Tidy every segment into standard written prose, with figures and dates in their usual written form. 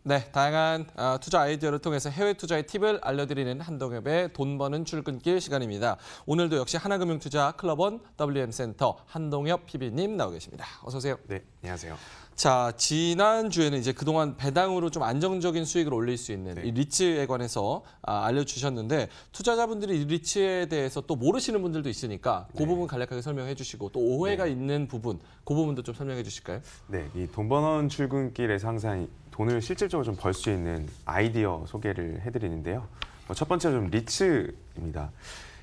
네, 다양한 투자 아이디어를 통해서 해외 투자의 팁을 알려드리는 한동엽의 돈 버는 출근길 시간입니다. 오늘도 역시 하나금융투자 클럽원 WM센터 한동엽 PB님 나오 계십니다. 어서 오세요. 네, 안녕하세요. 자, 지난주에는 이제 그동안 배당으로 좀 안정적인 수익을 올릴 수 있는 이 리츠에 관해서 알려주셨는데 투자자분들이 이 리츠에 대해서 또 모르시는 분들도 있으니까 그 부분 간략하게 설명해 주시고 또 오해가 있는 부분, 그 부분도 좀 설명해 주실까요? 네, 이 돈 버는 출근길에서 항상 돈을 실질적으로 좀 벌 수 있는 아이디어 소개를 해드리는데요. 첫 번째로 좀 리츠입니다.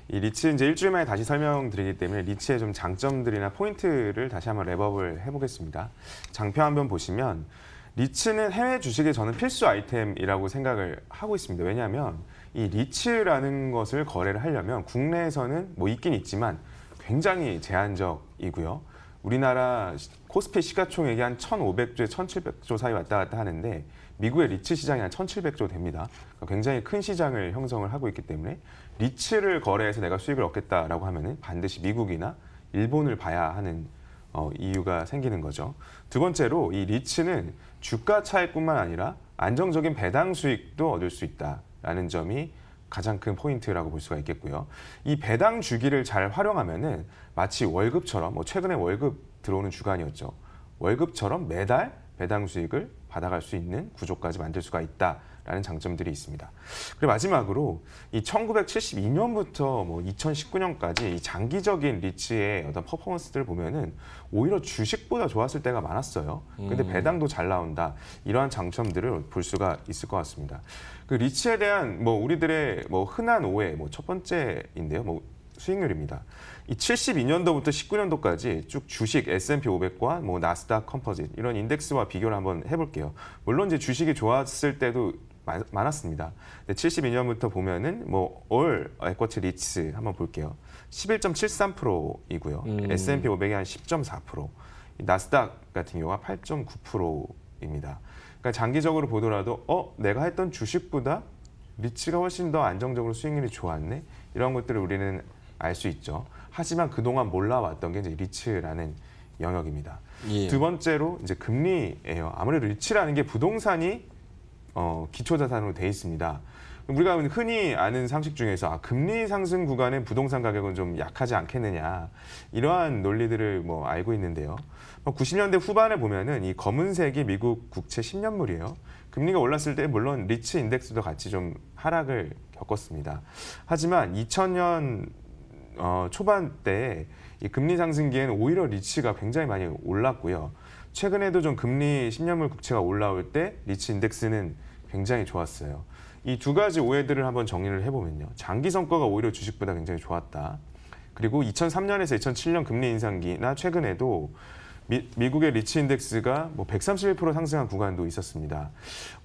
이 리츠 이제 일주일 만에 다시 설명드리기 때문에 리츠의 좀 장점들이나 포인트를 다시 한번 랩업을 해보겠습니다. 장표 한번 보시면 리츠는 해외 주식에 저는 필수 아이템이라고 생각을 하고 있습니다. 왜냐하면 이 리츠라는 것을 거래를 하려면 국내에서는 뭐 있긴 있지만 굉장히 제한적이고요. 우리나라 코스피 시가총액이 한 1,500조에 1,700조 사이 왔다 갔다 하는데 미국의 리츠 시장이 한 1,700조 됩니다. 굉장히 큰 시장을 형성을 하고 있기 때문에 리츠를 거래해서 내가 수익을 얻겠다라고 하면은 반드시 미국이나 일본을 봐야 하는 이유가 생기는 거죠. 두 번째로 이 리츠는 주가 차익뿐만 아니라 안정적인 배당 수익도 얻을 수 있다라는 점이 가장 큰 포인트라고 볼 수가 있겠고요. 이 배당 주기를 잘 활용하면은 마치 월급처럼 최근에 월급 들어오는 주간이었죠. 월급처럼 매달 배당 수익을 받아갈 수 있는 구조까지 만들 수가 있다라는 장점들이 있습니다. 그리고 마지막으로 이 1972년부터 2019년까지 이 장기적인 리츠의 어떤 퍼포먼스들을 보면은 오히려 주식보다 좋았을 때가 많았어요. 근데 배당도 잘 나온다. 이러한 장점들을 볼 수가 있을 것 같습니다. 그 리츠에 대한 우리들의 흔한 오해 첫 번째인데요. 수익률입니다. 이 72년도부터 19년도까지 쭉 주식 S&P 500과 나스닥 컴포짓 이런 인덱스와 비교를 한번 해볼게요. 물론 이제 주식이 좋았을 때도 많았습니다. 72년부터 보면은 올 에쿼티 리츠 한번 볼게요. 11.73%이고요. S&P 500이 한 10.4%, 나스닥 같은 경우가 8.9%입니다. 그러니까 장기적으로 보더라도 내가 했던 주식보다 리츠가 훨씬 더 안정적으로 수익률이 좋았네. 이런 것들을 우리는 알 수 있죠. 하지만 그동안 몰라왔던 게 이제 리츠라는 영역입니다. 예. 두 번째로 이제 금리예요. 아무래도 리츠라는 게 부동산이 기초자산으로 돼 있습니다. 우리가 흔히 아는 상식 중에서 금리 상승 구간에 부동산 가격은 좀 약하지 않겠느냐 이러한 논리들을 알고 있는데요. 90년대 후반에 보면은 이 검은색이 미국 국채 10년물이에요. 금리가 올랐을 때 물론 리츠 인덱스도 같이 좀 하락을 겪었습니다. 하지만 2000년 초반때 이 금리 상승기에는 오히려 리츠가 굉장히 많이 올랐고요. 최근에도 좀 금리 10년물 국채가 올라올 때 리츠 인덱스는 굉장히 좋았어요. 이 두 가지 오해들을 한번 정리를 해보면요. 장기 성과가 오히려 주식보다 굉장히 좋았다. 그리고 2003년에서 2007년 금리 인상기나 최근에도 미국의 리츠 인덱스가 131% 상승한 구간도 있었습니다.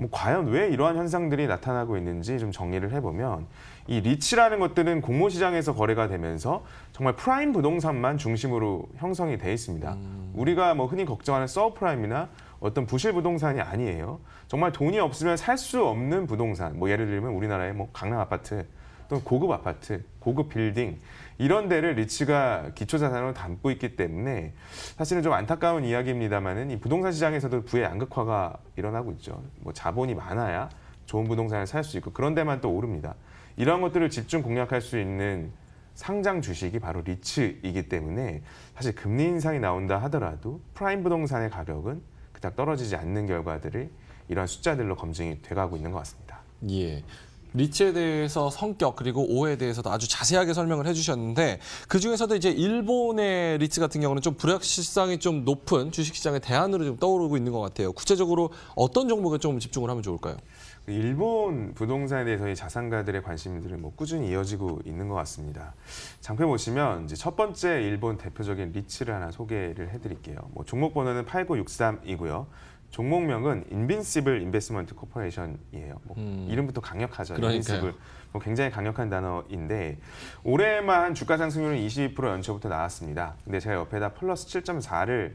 과연 왜 이러한 현상들이 나타나고 있는지 좀 정리를 해보면 이 리츠라는 것들은 공모시장에서 거래가 되면서 정말 프라임 부동산만 중심으로 형성이 돼 있습니다. 우리가 흔히 걱정하는 서브프라임이나 어떤 부실 부동산이 아니에요. 정말 돈이 없으면 살 수 없는 부동산, 예를 들면 우리나라의 강남 아파트 또는 고급 아파트, 고급 빌딩 이런 데를 리츠가 기초자산으로 담고 있기 때문에 사실은 좀 안타까운 이야기입니다만은 이 부동산 시장에서도 부의 양극화가 일어나고 있죠. 자본이 많아야 좋은 부동산을 살 수 있고 그런 데만 또 오릅니다. 이런 것들을 집중 공략할 수 있는 상장 주식이 바로 리츠이기 때문에 사실 금리 인상이 나온다 하더라도 프라임 부동산의 가격은 그닥 떨어지지 않는 결과들이 이러한 숫자들로 검증이 돼가고 있는 것 같습니다. 예. 리츠에 대해서 성격 그리고 오해에 대해서도 아주 자세하게 설명을 해주셨는데 그중에서도 이제 일본의 리츠 같은 경우는 좀 불확실성이 좀 높은 주식시장의 대안으로 좀 떠오르고 있는 것 같아요. 구체적으로 어떤 종목에 좀 집중을 하면 좋을까요? 일본 부동산에 대해서 자산가들의 관심들은 꾸준히 이어지고 있는 것 같습니다. 장표 보시면 이제 첫 번째 일본 대표적인 리츠를 하나 소개를 해드릴게요. 종목 번호는 8963이고요. 종목명은 인빈시블 인베스트먼트 코퍼레이션이에요. 이름부터 강력하죠. 인빈시블. 굉장히 강력한 단어인데 올해만 주가 상승률은 22% 연초부터 나왔습니다. 근데 제가 옆에다 플러스 7.4를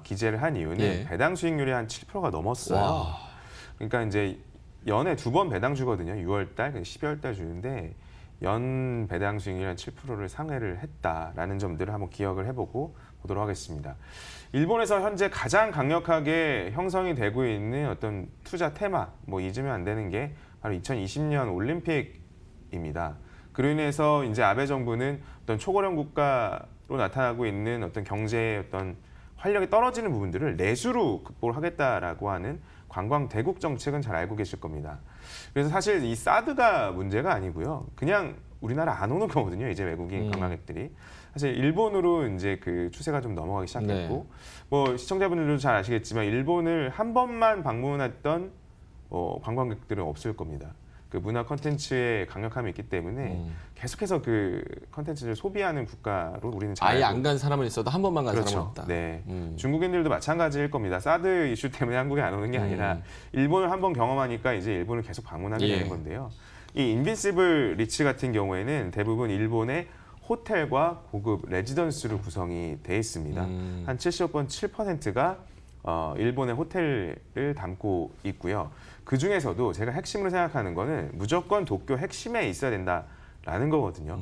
기재를 한 이유는 배당 수익률이 한 7%가 넘었어요. 그러니까 이제 연에 2번 배당 주거든요. 6월 달, 12월 달 주는데 연 배당 수익률 한 7%를 상회를 했다라는 점들을 한번 기억을 해보고 보도록 하겠습니다. 일본에서 현재 가장 강력하게 형성이 되고 있는 어떤 투자 테마, 뭐 잊으면 안 되는 게 바로 2020년 올림픽입니다. 그로 인해서 이제 아베 정부는 어떤 초고령 국가로 나타나고 있는 어떤 경제의 어떤 활력이 떨어지는 부분들을 내수로 극복을 하겠다라고 하는 관광 대국 정책은 잘 알고 계실 겁니다. 그래서 사실 이 사드가 문제가 아니고요. 그냥 우리나라 안 오는 거거든요. 이제 외국인 관광객들이. 사실 일본으로 이제 그 추세가 좀 넘어가기 시작했고, 네. 뭐 시청자분들도 잘 아시겠지만 일본을 한 번만 방문했던 관광객들은 없을 겁니다. 그 문화 콘텐츠의 강력함이 있기 때문에 계속해서 그 콘텐츠를 소비하는 국가로 우리는 잘 아예 알고 안 간 사람은 있어도 한 번만 간 사람은 그렇죠. 없다. 네. 중국인들도 마찬가지일 겁니다. 사드 이슈 때문에 한국에 안 오는 게 아니라 일본을 한번 경험하니까 이제 일본을 계속 방문하게 예. 되는 건데요. 이 인빈시블 리츠 같은 경우에는 대부분 일본의 호텔과 고급 레지던스로 구성이 돼 있습니다. 한 75.7%가 일본의 호텔을 담고 있고요. 그 중에서도 제가 핵심으로 생각하는 거는 무조건 도쿄 핵심에 있어야 된다라는 거거든요.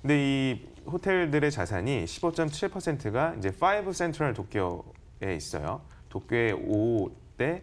근데 이 호텔들의 자산이 15.7%가 이제 5 센트럴 도쿄에 있어요. 도쿄의 5대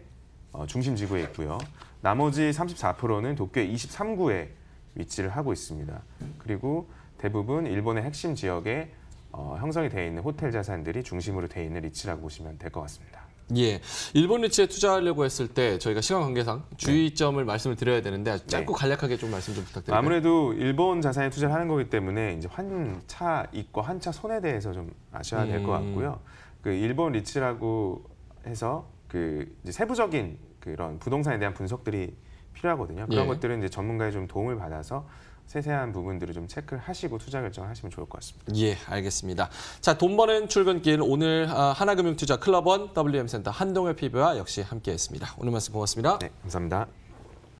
중심 지구에 있고요. 나머지 34%는 도쿄의 23구에 위치를 하고 있습니다. 그리고 대부분 일본의 핵심 지역에 형성이 되어 있는 호텔 자산들이 중심으로 되어 있는 리츠라고 보시면 될 것 같습니다. 예, 일본 리츠에 투자하려고 했을 때 저희가 시간 관계상 주의점을 말씀을 드려야 되는데 아주 짧고 간략하게 좀 말씀 좀 부탁드립니다. 아무래도 일본 자산에 투자를 하는 거기 때문에 이제 환차 이익과 환차 손해에 대해서 좀 아셔야 될 것 같고요. 그 일본 리츠라고 해서 그 이제 세부적인 그런 부동산에 대한 분석들이 필요하거든요. 그런 예. 것들은 이제 전문가의 좀 도움을 받아서 세세한 부분들을 좀 체크를 하시고 투자 결정을 하시면 좋을 것 같습니다. 예, 알겠습니다. 자, 돈 버는 출근길 오늘 하나금융투자 클럽원 WM센터 한동엽 PB와 역시 함께했습니다. 오늘 말씀 고맙습니다. 네, 감사합니다.